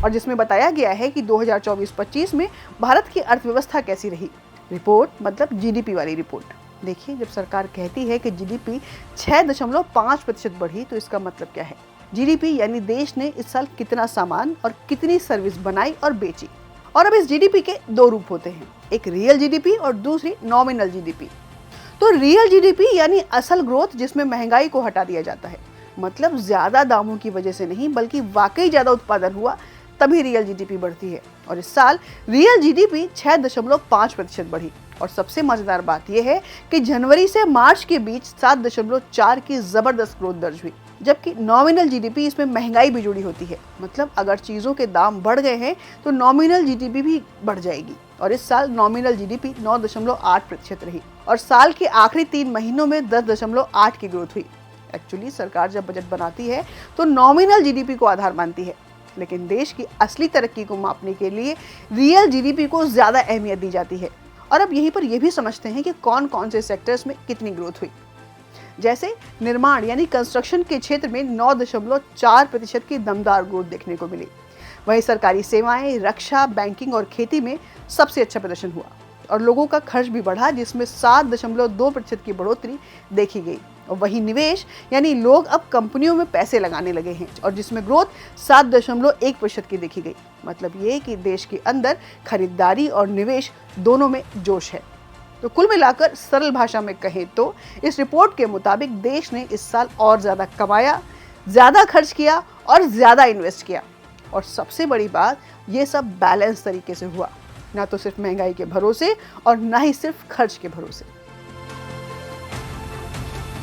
और जिसमें बताया गया है कि 2024-25 में भारत की अर्थव्यवस्था कैसी रही। रिपोर्ट मतलब जीडीपी वाली रिपोर्ट। देखिए, जब सरकार कहती है कि जीडीपी 6.5% बढ़ी, तो इसका मतलब क्या है? जीडीपी यानी देश ने इस साल कितना सामान और कितनी सर्विस बनाई और बेची। और अब इस जीडीपी के दो रूप होते हैं, एक रियल जीडीपी और दूसरी नॉमिनल जीडीपी। तो रियल जीडीपी यानी असल ग्रोथ, जिसमें महंगाई को हटा दिया जाता है, मतलब ज्यादा दामों की वजह से नहीं बल्कि वाकई ज्यादा उत्पादन हुआ तभी रियल जीडीपी बढ़ती है। और इस साल रियल जीडीपी 6.5% बढ़ी। और सबसे मजेदार बात यह है कि जनवरी से मार्च के बीच 7.4 की जबरदस्त ग्रोथ दर्ज हुई, जबकि नॉमिनल जीडीपी, इसमें महंगाई भी जुड़ी होती है। मतलब अगर चीजों के दाम बढ़ गए हैं तो नॉमिनल जीडीपी भी बढ़ जाएगी। और इस साल नॉमिनल जीडीपी 9.8% रही और साल के आखिरी 3 महीनों में 10.8 की ग्रोथ हुई। एक्चुअली सरकार जब बजट बनाती है तो नॉमिनल जीडीपी को आधार मानती है, लेकिन देश की असली तरक्की को मापने के लिए रियल जीडीपी को ज्यादा अहमियत दी जाती है। और अब यहीं पर यह भी समझते हैं कि कौन कौन से सेक्टर्स में कितनी ग्रोथ हुई। जैसे निर्माण यानी कंस्ट्रक्शन के क्षेत्र में 9.4% की दमदार ग्रोथ देखने को मिली। वहीं सरकारी सेवाएं, रक्षा, बैंकिंग और खेती में सबसे अच्छा प्रदर्शन हुआ और लोगों का खर्च भी बढ़ा, जिसमें 7.2% की बढ़ोतरी देखी गई। और वही निवेश यानी लोग अब कंपनियों में पैसे लगाने लगे हैं और जिसमें ग्रोथ 7.1% की देखी गई। मतलब ये कि देश के अंदर खरीदारी और निवेश दोनों में जोश है। तो कुल मिलाकर सरल भाषा में कहें तो इस रिपोर्ट के मुताबिक देश ने इस साल और ज्यादा कमाया, ज्यादा खर्च किया और ज्यादा इन्वेस्ट किया। और सबसे बड़ी बात, ये सब बैलेंस तरीके से हुआ, ना तो सिर्फ महंगाई के भरोसे और ना ही सिर्फ खर्च के भरोसे।